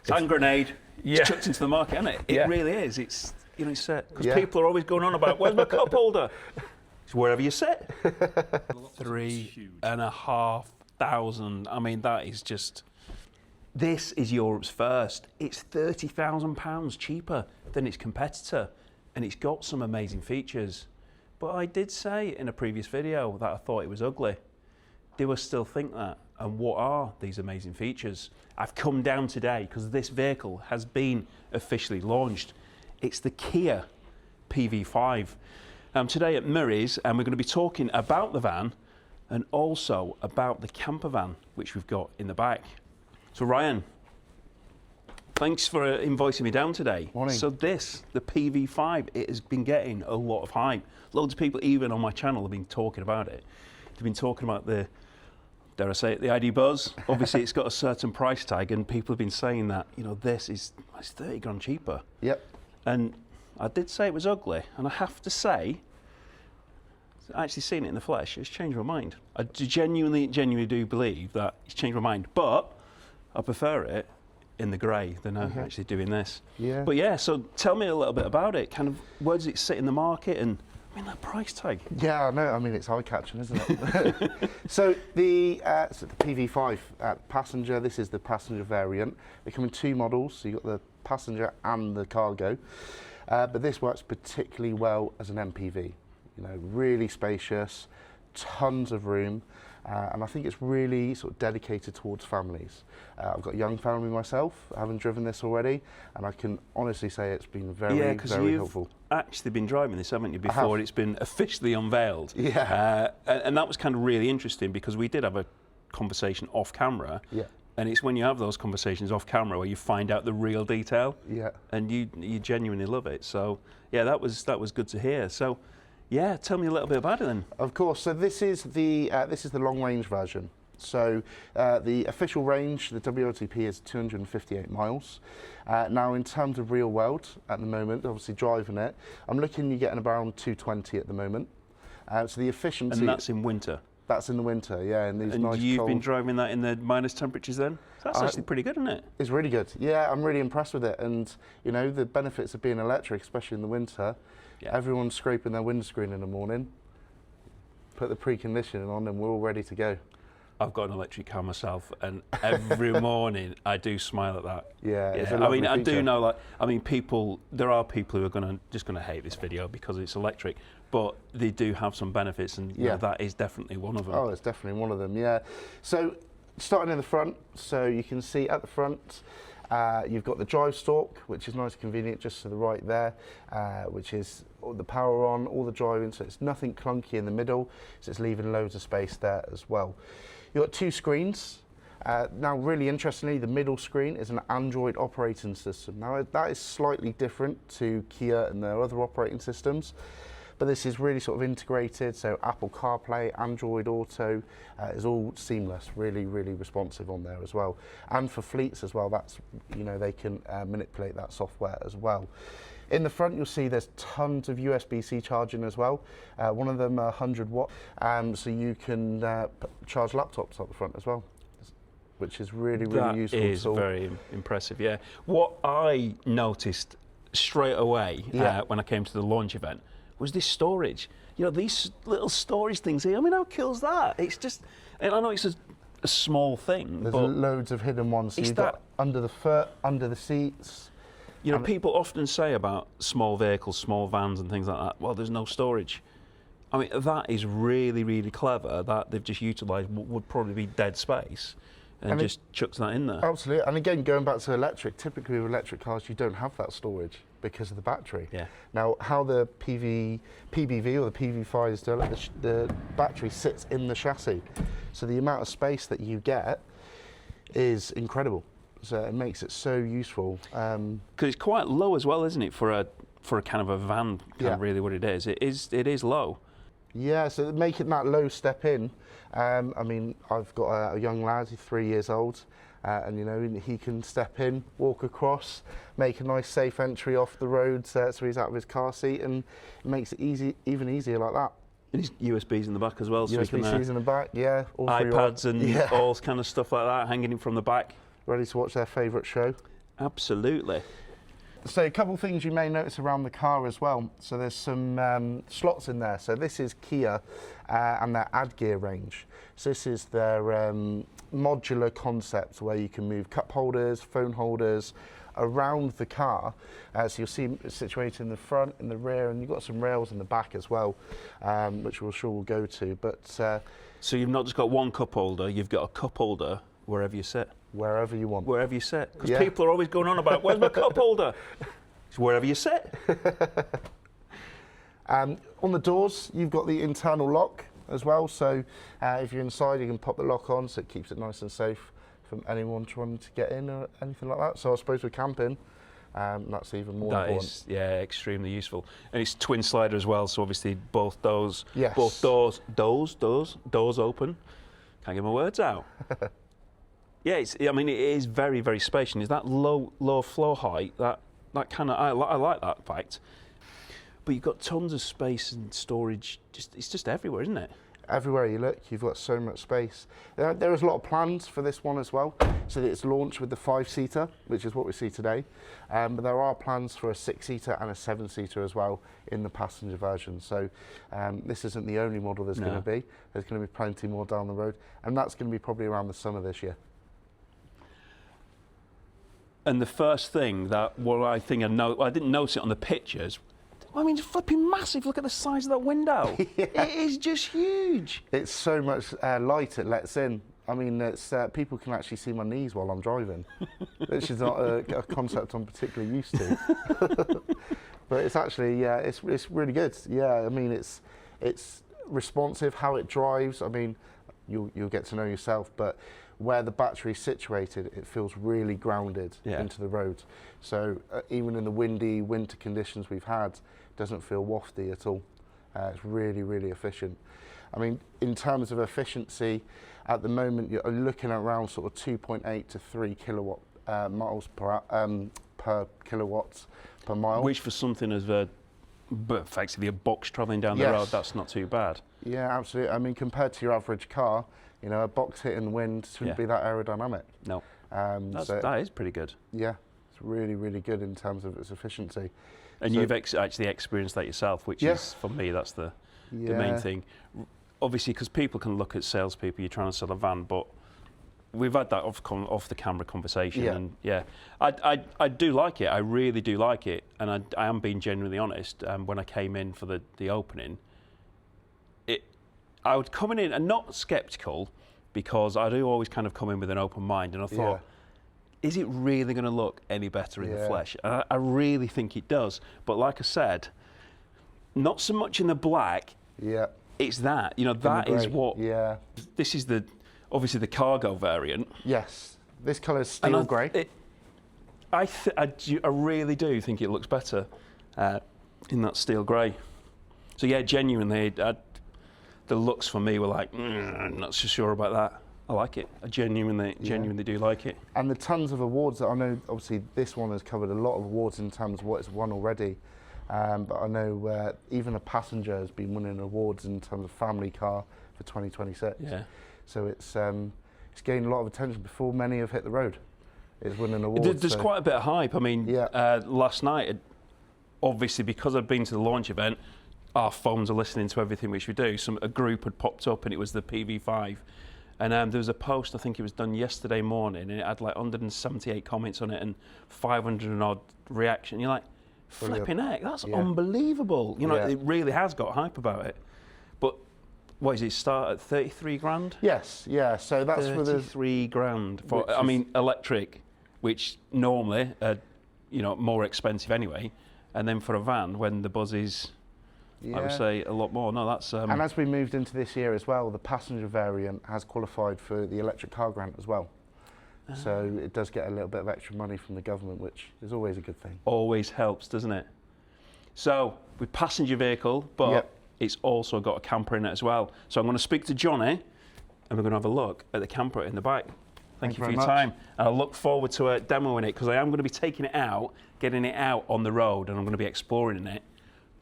It's hand grenade. Yeah. It's chucked into the market, isn't it? It Yeah. really is. It's, you know, it's because people are always going on about, where's my cup holder? It's wherever you sit. 3,500. I mean, that is just. This is Europe's first. It's £30,000 cheaper than its competitor, and it's got some amazing features. But I did say in a previous video that I thought it was ugly. Do I still think that? And what are these amazing features? I've come down today because this vehicle has been officially launched. It's the Kia PV5. Today at Murray's, and we're going to be talking about the van and also about the Campervan, which we've got in the back. So Ryan, thanks for inviting me down today. Morning. So this, the PV5, it has been getting a lot of hype. Loads of people, even on my channel, have been talking about it. They've been talking about the, dare I say it, the ID Buzz. Obviously, it's got a certain price tag, and people have been saying that, you know, this is it's 30 grand cheaper. Yep. And I did say it was ugly, and I have to say, actually seeing it in the flesh, it's changed my mind. I genuinely do believe that it's changed my mind, but I prefer it in the grey than actually doing this. Yeah. But yeah, so tell me a little bit about it. Kind of, where does it sit in the market, and I mean that price tag. Yeah, I know. I mean, it's eye-catching, isn't it? So the PV5 passenger. This is the passenger variant. They come in two models. So you've got the passenger and the cargo. But this works particularly well as an MPV. You know, really spacious, tons of room. And I think it's really sort of dedicated towards families. I've got a young family myself, having driven this already, and I can honestly say it's been very helpful. Actually been driving this, haven't you, before it's been officially unveiled? Yeah. And that was kind of really interesting because we did have a conversation off camera. Yeah. And it's when you have those conversations off camera where you find out the real detail. Yeah. And you genuinely love it. So yeah, that was good to hear. So. Yeah, tell me a little bit about it then. Of course. So this is the long-range version. So the official range, the WLTP, is 258 miles. Now, in terms of real world, at the moment, obviously driving it, I'm looking you're getting around 220 at the moment. So the efficiency. And that's in winter. That's in the winter, yeah. And these nice you've cold. been driving that in the minus temperatures then? So that's actually pretty good, isn't it? It's really good. Yeah, I'm really impressed with it. And you know the benefits of being electric, especially in the winter. Yeah. Everyone's scraping their windscreen in the morning, put the preconditioning on, and we're all ready to go. I've got an electric car myself, and every morning I do smile at that. Yeah, it's a I lovely mean, I feature. do know, like, I mean, there are people who are just gonna hate this video because it's electric, but they do have some benefits, and you know, that is definitely one of them. Oh, it's definitely one of them. Yeah. So, starting in the front, so you can see at the front. You've got the drive stalk, which is nice and convenient, just to the right there, which is the power on, all the driving, so it's nothing clunky in the middle, so it's leaving loads of space there as well. You've got two screens. Now, really interestingly, the middle screen is an Android operating system. Now, that is slightly different to Kia and their other operating systems. But this is really sort of integrated, so Apple CarPlay, Android Auto is all seamless, really, really responsive on there as well. And for fleets as well, that's, you know, they can manipulate that software as well. In the front, you'll see there's tons of USB-C charging as well. One of them 100 watt, so you can charge laptops up the front as well, which is really, really useful. That is very impressive, yeah. What I noticed straight away when I came to the launch event was this storage. You know, these little storage things here. I mean, how cool is that? It's just, and I know it's a small thing, there's but loads of hidden ones. So you've got under the foot, under the seats. You know, people often say about small vehicles, small vans and things like that, well, there's no storage. I mean, that is really, really clever that they've just utilised what would probably be dead space and just chucked that in there. Absolutely. And again, going back to electric, typically with electric cars, you don't have that storage because of the battery. Yeah. Now, how the PBV or the PV5 is done, the battery sits in the chassis. So the amount of space that you get is incredible. So it makes it so useful. Because it's quite low as well, isn't it, for a kind of a van, kind of really what it is. It is low. Yeah, so making that low step in, I mean, I've got a young lad, he's 3 years old, and you know, he can step in, walk across, make a nice safe entry off the road, so he's out of his car seat, and it makes it even easier like that. And it's USBs in the back as well, so USB-Cs in the back, yeah. All iPads and all kind of stuff like that, hanging in from the back. Ready to watch their favourite show. Absolutely. So a couple of things you may notice around the car as well. So there's some slots in there. So this is Kia and their add gear range. So this is their modular concept where you can move cup holders, phone holders around the car. So you'll see it situated in the front, in the rear, and you've got some rails in the back as well, which we'll sure we'll go to. But so you've not just got one cup holder, you've got a cup holder wherever you sit. Wherever you want. Wherever you sit. Because people are always going on about, where's my cup holder? It's wherever you sit. On the doors, you've got the internal lock as well. So if you're inside, you can pop the lock on, so it keeps it nice and safe from anyone trying to get in or anything like that. So I suppose with camping, that's even more important. That is, yeah, extremely useful. And it's twin slider as well, so obviously both doors, yes. both doors open. Can't get my words out. Yeah, I mean, it is very, very spacious. Is that low floor height? That kind of, I like that fact. But you've got tons of space and storage. It's just everywhere, isn't it? Everywhere you look, you've got so much space. There is a lot of plans for this one as well. So that it's launched with the 5-seater, which is what we see today. But there are plans for a 6-seater and a 7-seater as well in the passenger version. So this isn't the only model there's going to be. There's going to be plenty more down the road. And that's going to be probably around the summer this year. And the first thing that, I didn't notice it on the pictures. I mean, it's flipping massive. Look at the size of that window. Yeah. It is just huge. It's so much light it lets in. I mean, it's people can actually see my knees while I'm driving, which is not a concept I'm particularly used to. But it's actually, it's really good. Yeah, I mean, it's responsive how it drives. I mean, you'll get to know yourself, but where the battery's situated, it feels really grounded into the road. So even in the windy winter conditions we've had, it doesn't feel wafty at all. It's really, really efficient. I mean, in terms of efficiency, at the moment you're looking at around sort of 2.8 to 3 kilowatt miles per kilowatts per mile. Which for something as effectively a box travelling down the road, that's not too bad. Yeah, absolutely. I mean, compared to your average car, you know, a box hitting the wind shouldn't be that aerodynamic. No, that is pretty good. Yeah, it's really, really good in terms of its efficiency. And you've actually experienced that yourself, which is, for me, that's the main thing. Obviously, because people can look at salespeople, you're trying to sell a van, but we've had that off the camera conversation, and I do like it. I really do like it, and I am being genuinely honest. When I came in for the opening, I was coming in and not sceptical, because I do always kind of come in with an open mind, and I thought, is it really going to look any better in the flesh? And I really think it does. But like I said, not so much in the black. Yeah. It's that, you know, that is what. Yeah. This is obviously the cargo variant. Yes. This colour is steel grey. I really do think it looks better in that steel grey. So yeah, genuinely, the looks for me were like, I'm not so sure about that. I like it. I genuinely do like it. And the tons of awards that I know, obviously this one has covered a lot of awards in terms of what it's won already. But I know even a passenger has been winning awards in terms of family car for 2026. Yeah. So it's gained a lot of attention before many have hit the road. It's winning awards. There's quite a bit of hype. I mean, last night, obviously because I'd been to the launch event, our phones are listening to everything which we do. A group had popped up, and it was the PV5. And there was a post, I think it was done yesterday morning, and it had like 178 comments on it and 500 and odd reaction. You're like, flipping heck, that's unbelievable. You know, it really has got hype about it. But what is it, start at 33 grand? Yes, yeah, so that's for the 33 grand for, I mean, electric, which normally, you know, more expensive anyway. And then for a van, when the buzz is, I would say, a lot more. No, that's... And as we moved into this year as well, the passenger variant has qualified for the electric car grant as well. So it does get a little bit of extra money from the government, which is always a good thing. Always helps, doesn't it? So, with passenger vehicle, but it's also got a camper in it as well. So I'm going to speak to Johnny, and we're going to have a look at the camper in the back. Thank you for your time. And I look forward to demoing it, because I am going to be taking it out, getting it out on the road, and I'm going to be exploring it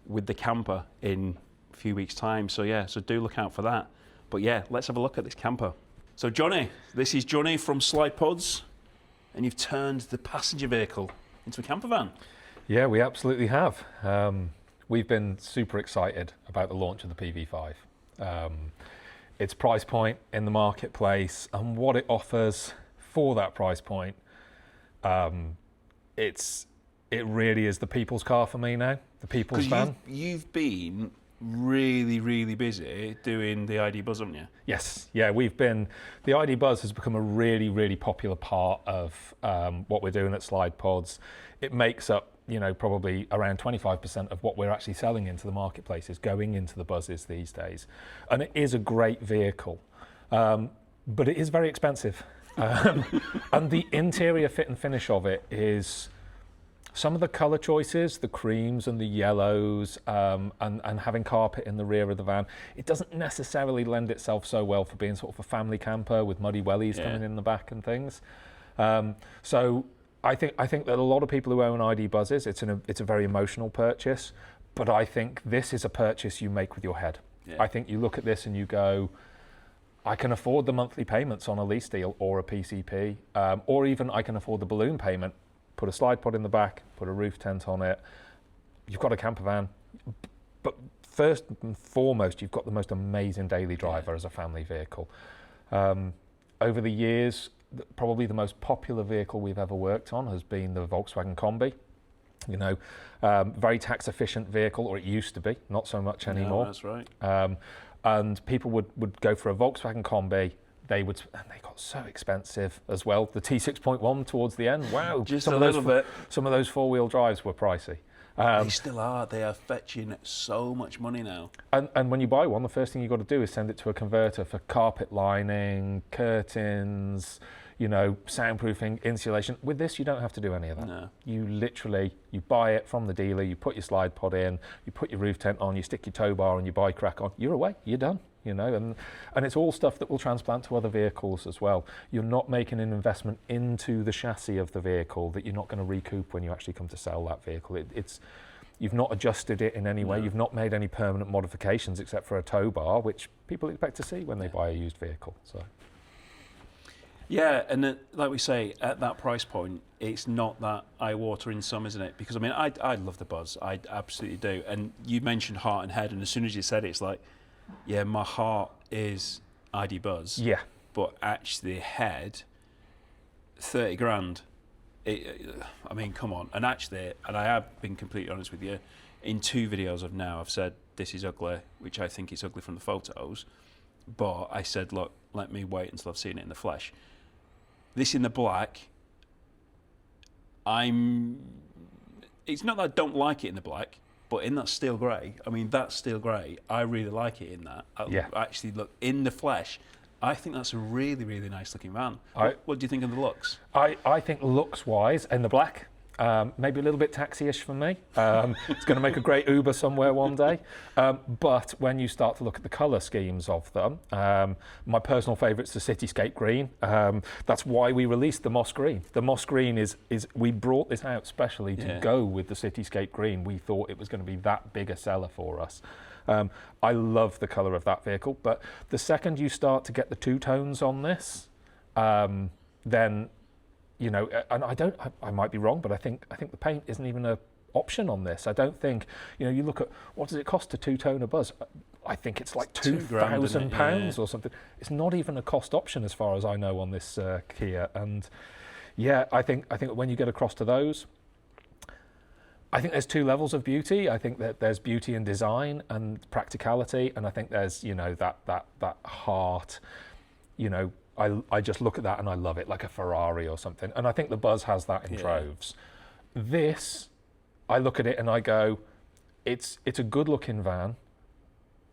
with the camper in a few weeks' time. So yeah, so do look out for that. But yeah, let's have a look at this camper. So Johnny, this is Johnny from Slidepods. and you've turned the passenger vehicle into a camper van. Yeah, we absolutely have. We've been super excited about the launch of the PV5. Its price point in the marketplace and what it offers for that price point. It really is the people's car for me now, the people's van. You've been really, really busy doing the ID Buzz, haven't you? Yes, yeah, the ID Buzz has become a really, really popular part of what we're doing at Slidepods. It makes up, probably around 25% of what we're actually selling into the marketplace is going into the Buzzes these days. And it is a great vehicle, but it is very expensive. And the interior fit and finish of it is some of the colour choices, the creams and the yellows, and having carpet in the rear of the van, it doesn't necessarily lend itself so well for being sort of a family camper with muddy wellies coming in the back and things. So I think that a lot of people who own ID Buzzes, it's a very emotional purchase, but I think this is a purchase you make with your head. Yeah. I think you look at this and you go, I can afford the monthly payments on a lease deal or a PCP, or even I can afford the balloon payment. Put a Slidepod in the back, put a roof tent on it. You've got a camper van, but first and foremost, you've got the most amazing daily driver as a family vehicle. Over the years, probably the most popular vehicle we've ever worked on has been the Volkswagen Combi. Very tax efficient vehicle, or it used to be, not so much anymore. No, that's right. And people would go for a Volkswagen Combi. And they got so expensive as well. The T6.1 towards the end, wow. Just a little bit. Some of those four-wheel drives were pricey. They still are. They are fetching so much money now. And when you buy one, the first thing you've got to do is send it to a converter for carpet lining, curtains, soundproofing, insulation. With this, you don't have to do any of that. No. You buy it from the dealer, you put your Slidepod in, you put your roof tent on, you stick your tow bar and your bike rack on, you're away, you're done. And it's all stuff that will transplant to other vehicles as well. You're not making an investment into the chassis of the vehicle that you're not going to recoup when you actually come to sell that vehicle. You've not adjusted it in any way. You've not made any permanent modifications except for a tow bar, which people expect to see when they buy a used vehicle. So. Yeah, and like we say, at that price point, it's not that eye-watering some, isn't it? Because, I love the Buzz. I absolutely do. And you mentioned heart and head, and as soon as you said it, it's like, yeah, my heart is ID Buzz. Yeah. But actually, head, 30 grand. Come on. And actually, and I have been completely honest with you, in 2 videos I've said, this is ugly, which I think it's ugly from the photos. But I said, look, let me wait until I've seen it in the flesh. This in the black, it's not that I don't like it in the black, but in that steel grey, that steel grey, I really like it in that. Actually, look, in the flesh, I think that's a really, really nice looking van. What do you think of the looks? I think looks-wise, in the black, maybe a little bit taxi-ish for me. It's going to make a great Uber somewhere one day. But when you start to look at the colour schemes of them, my personal favourite's the Cityscape Green. That's why we released the Moss Green. The Moss Green is we brought this out specially to go with the Cityscape Green. We thought it was going to be that big a seller for us. I love the colour of that vehicle, but the second you start to get the two tones on this, then and I might be wrong, but I think the paint isn't even an option on this. I don't think, you look at what does it cost to two-tone a Buzz? I think it's like £2,000 or something. It's not even a cost option as far as I know on this Kia. And I think when you get across to those, I think there's 2 levels of beauty. I think that there's beauty in design and practicality, and I think there's that heart. I just look at that and I love it, like a Ferrari or something. And I think the Buzz has that in droves. This, I look at it and I go, it's a good-looking van,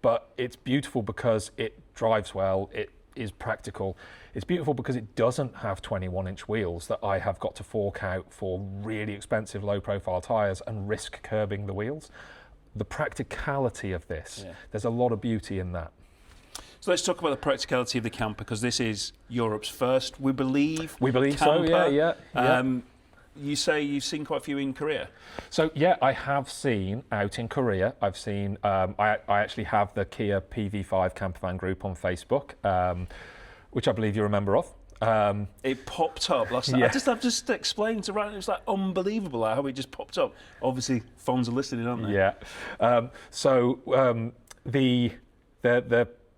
but it's beautiful because it drives well. It is practical. It's beautiful because it doesn't have 21-inch wheels that I have got to fork out for really expensive low-profile tyres and risk curbing the wheels. The practicality of this, there's a lot of beauty in that. So let's talk about the practicality of the camper, because this is Europe's first, we believe camper. So, yeah. You say you've seen quite a few in Korea. So I have seen out in Korea. I've seen. I actually have the Kia PV5 Campervan group on Facebook, which I believe you're a member of. It popped up last night. I've just explained to Ryan. It was like unbelievable how it just popped up. Obviously, phones are listening, aren't they? Yeah. The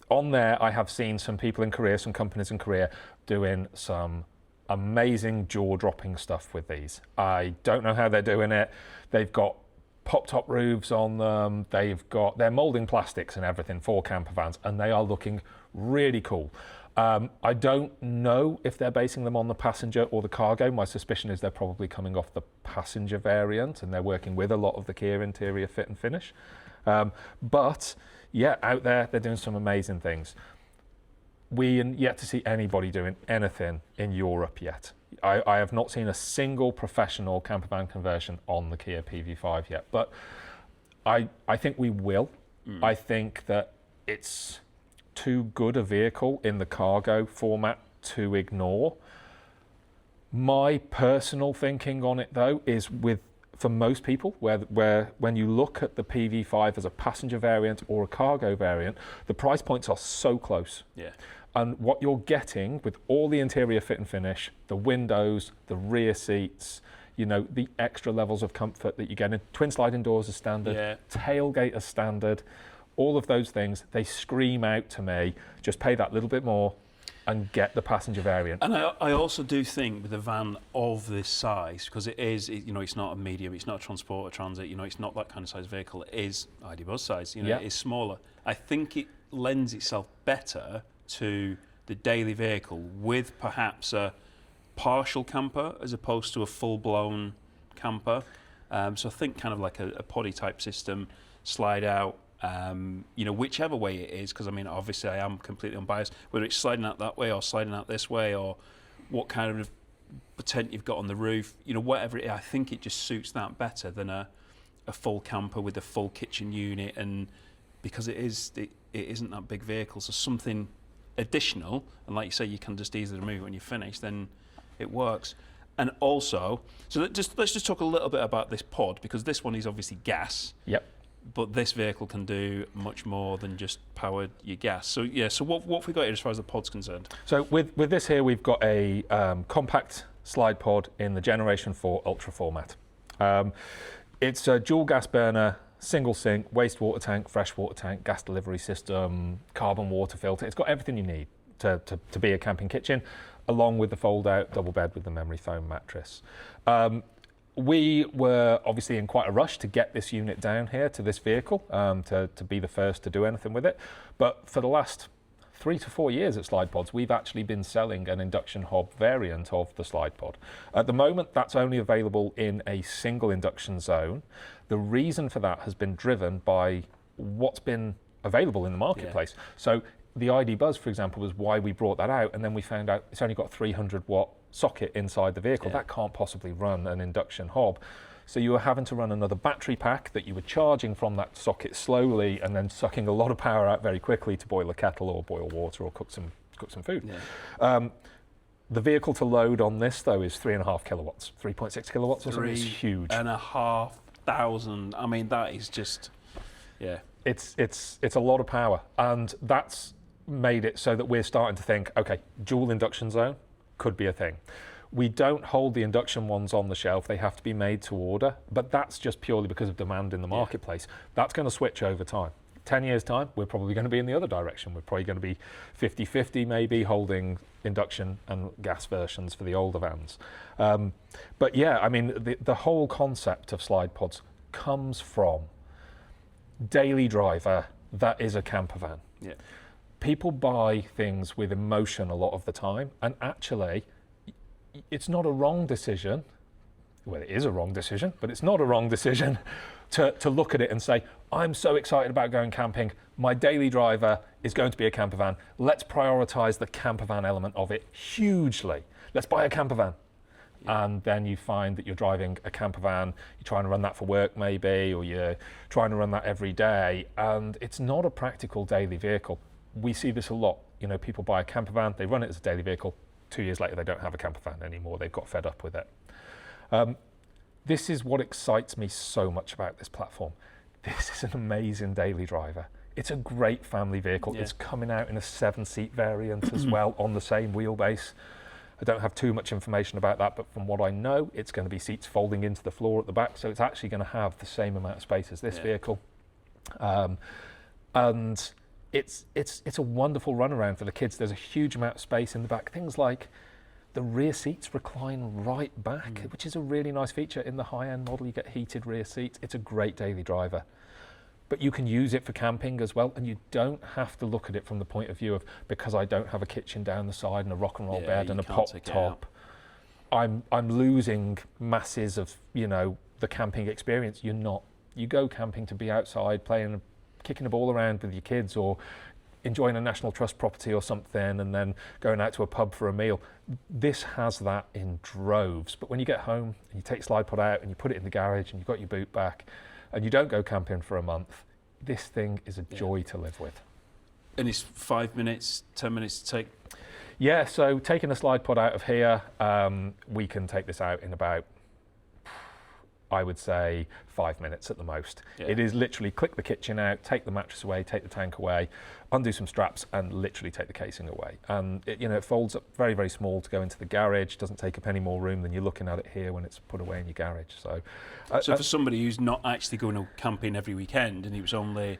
on there, I have seen some people in Korea, some companies in Korea, doing some amazing jaw-dropping stuff with these. I don't know how they're doing it. They've got pop-top roofs on them. They're moulding plastics and everything for camper vans, and they are looking really cool. I don't know if they're basing them on the passenger or the cargo. My suspicion is they're probably coming off the passenger variant, and they're working with a lot of the Kia interior fit and finish. But yeah, out there, they're doing some amazing things. We are yet to see anybody doing anything in Europe yet. I have not seen a single professional campervan conversion on the Kia PV5 yet, but I think we will. I think that it's too good a vehicle in the cargo format to ignore. My personal thinking on it, though, is for most people, where when you look at the PV5 as a passenger variant or a cargo variant, the price points are so close. Yeah. And what you're getting with all the interior fit and finish, the windows, the rear seats, the extra levels of comfort that you get in, twin sliding doors as standard, tailgate as standard, all of those things, they scream out to me, just pay that little bit more and get the passenger variant. And I also do think with a van of this size, because it's not a medium, it's not a transport or transit, it's not that kind of size vehicle, it is ID Buzz size, it is smaller. I think it lends itself better to the daily vehicle with perhaps a partial camper as opposed to a full-blown camper. So I think kind of like a poddy type system, slide out, whichever way it is, because obviously I am completely unbiased, whether it's sliding out that way or sliding out this way, or what kind of tent you've got on the roof, whatever it is, I think it just suits that better than a full camper with a full kitchen unit, and because it isn't that big vehicle, so something additional, and like you say, you can just easily remove it when you're finished, then it works. And also, so let's just talk a little bit about this pod, because this one is obviously gas. Yep. But this vehicle can do much more than just power your gas. So what have we got here as far as the pod's concerned? So with this here, we've got a compact slide pod in the Generation 4 Ultra format. It's a dual gas burner, single sink, wastewater tank, freshwater tank, gas delivery system, carbon water filter. It's got everything you need to be a camping kitchen, along with the fold-out double bed with the memory foam mattress. We were obviously in quite a rush to get this unit down here to this vehicle, to be the first to do anything with it. But for the last 3 to 4 years at Slidepods, we've actually been selling an induction hob variant of the Slidepod. At the moment, that's only available in a single induction zone. The reason for that has been driven by what's been available in the marketplace. Yeah. So the ID Buzz, for example, was why we brought that out, and then we found out it's only got 300 watt socket inside the vehicle. That can't possibly run an induction hob. So you were having to run another battery pack that you were charging from that socket slowly and then sucking a lot of power out very quickly to boil a kettle or boil water or cook some food. Yeah. The vehicle to load on this, though, is 3.5 kilowatts, 3.6 kilowatts or something. It's huge. 3,500. That is just, It's a lot of power, and that's made it so that we're starting to think, okay, dual induction zone could be a thing. We don't hold the induction ones on the shelf. They have to be made to order, but that's just purely because of demand in the marketplace. That's going to switch over time. 10 years' time, we're probably going to be in the other direction. We're probably going to be 50-50 maybe, holding induction and gas versions for the older vans. But yeah, the whole concept of Slidepods comes from daily driver that is a camper van. Yeah. People buy things with emotion a lot of the time, and actually, it's not a wrong decision. Well, it is a wrong decision, but it's not a wrong decision to look at it and say, I'm so excited about going camping. My daily driver is going to be a camper van. Let's prioritize the camper van element of it hugely. Let's buy a camper van. Yeah. And then you find that you're driving a camper van, you're trying to run that for work maybe, or you're trying to run that every day, and it's not a practical daily vehicle. We see this a lot. People buy a camper van, they run it as a daily vehicle. 2 years later, they don't have a camper van anymore. They've got fed up with it. This is what excites me so much about this platform. This is an amazing daily driver. It's a great family vehicle. Yeah. It's coming out in a 7-seat variant as well on the same wheelbase. I don't have too much information about that, but from what I know, it's going to be seats folding into the floor at the back, so it's actually going to have the same amount of space as this vehicle. And it's a wonderful runaround for the kids. There's a huge amount of space in the back. Things like the rear seats recline right back, which is a really nice feature. In the high-end model, you get heated rear seats. It's a great daily driver. But you can use it for camping as well, and you don't have to look at it from the point of view of, because I don't have a kitchen down the side and a rock and roll bed and a pop top, I'm losing masses of, you know, the camping experience. You're not. You go camping to be outside, playing, kicking a ball around with your kids, or enjoying a National Trust property or something, and then going out to a pub for a meal. This has that in droves. But when you get home and you take Slidepod out and you put it in the garage and you've got your boot back, and you don't go camping for a month, this thing is a joy to live with. And it's 5 minutes, 10 minutes to take? Yeah, so taking a Slidepod out of here, we can take this out in about, I would say, 5 minutes at the most. Yeah. It is literally click the kitchen out, take the mattress away, take the tank away, undo some straps, and literally take the casing away. And it, you know, it folds up very, very small to go into the garage. Doesn't take up any more room than you're looking at it here when it's put away in your garage. So for somebody who's not actually going camping every weekend, and it was only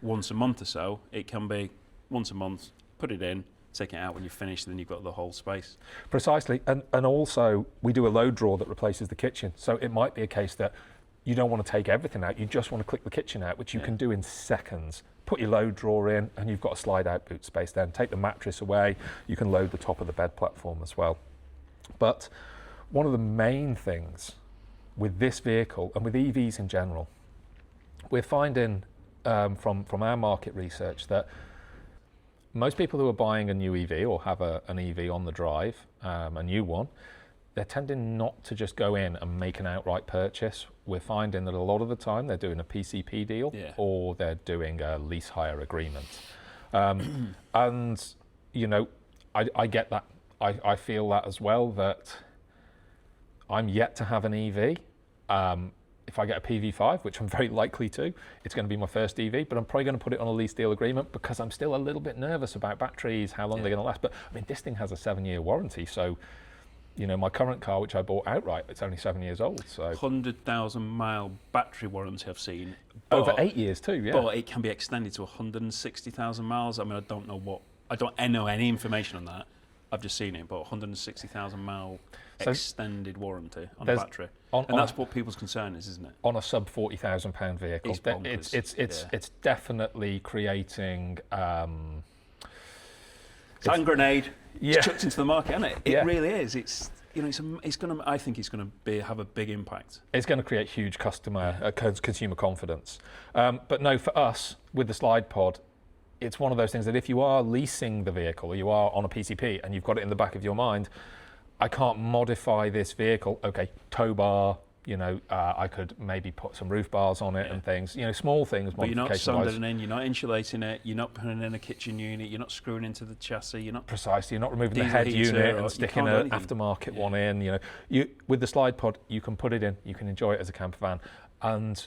once a month or so, it can be once a month, put it in, take it out when you're finished, then you've got the whole space. Precisely, and also we do a load drawer that replaces the kitchen. So it might be a case that you don't want to take everything out, you just want to click the kitchen out, which you can do in seconds. Put your load drawer in and you've got a slide out boot space then. Take the mattress away, you can load the top of the bed platform as well. But one of the main things with this vehicle and with EVs in general, we're finding from our market research that most people who are buying a new EV or have an EV on the drive, a new one, they're tending not to just go in and make an outright purchase. We're finding that a lot of the time they're doing a PCP deal or they're doing a lease hire agreement. And, you know, I get that. I feel that as well, that I'm yet to have an EV. If I get a PV5, which I'm very likely to, it's going to be my first EV, but I'm probably going to put it on a lease deal agreement because I'm still a little bit nervous about batteries, how long they're going to last. But I mean, this thing has a 7-year warranty. So, you know, my current car, which I bought outright, it's only 7 years old. So 100,000 mile battery warranty I've seen. Over 8 years too, yeah. But it can be extended to 160,000 miles. I mean, I don't know any information on that. I've just seen it, but 160,000 mile extended warranty on a battery. And that's what people's concern is, isn't it? On a sub £40,000 vehicle. It's definitely creating hand grenade chucked into the market, isn't it? It really is. It's, you know, it's going to. I think it's going to have a big impact. It's going to create huge consumer confidence. But no, for us with the Slidepod, it's one of those things that if you are leasing the vehicle or you are on a PCP and you've got it in the back of your mind, I can't modify this vehicle. Okay, tow bar. You know, I could maybe put some roof bars on it and things. You know, small things. But you're not soldering in. You're not insulating it. You're not putting in a kitchen unit. You're not screwing into the chassis. You're not precisely. You're not removing the head unit and sticking an aftermarket one in. You know, with the Slidepod, you can put it in. You can enjoy it as a camper van, and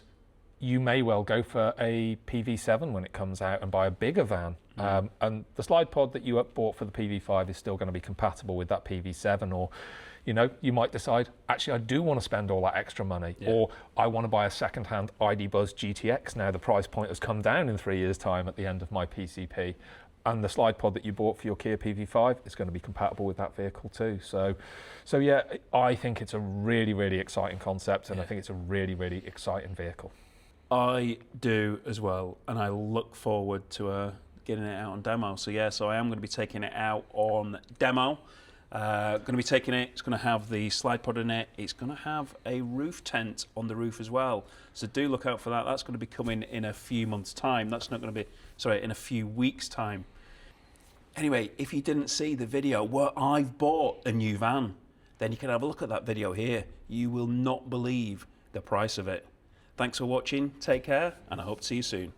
you may well go for a PV7 when it comes out and buy a bigger van. And the Slidepod that you bought for the PV5 is still going to be compatible with that PV7, or, you know, you might decide, actually, I do want to spend all that extra money, or I want to buy a second-hand ID Buzz GTX now. The price point has come down in 3 years' time at the end of my PCP. And the Slidepod that you bought for your Kia PV5 is going to be compatible with that vehicle too. So yeah, I think it's a really, really exciting concept, and I think it's a really, really exciting vehicle. I do as well, and I look forward to getting it out on demo. So I am going to be taking it out on demo. Going to be taking it. It's going to have the Slidepod in it. It's going to have a roof tent on the roof as well. So do look out for that. That's going to be coming in a few months' time. That's not going to be, in a few weeks' time. Anyway, if you didn't see the video where I've bought a new van, then you can have a look at that video here. You will not believe the price of it. Thanks for watching, take care, and I hope to see you soon.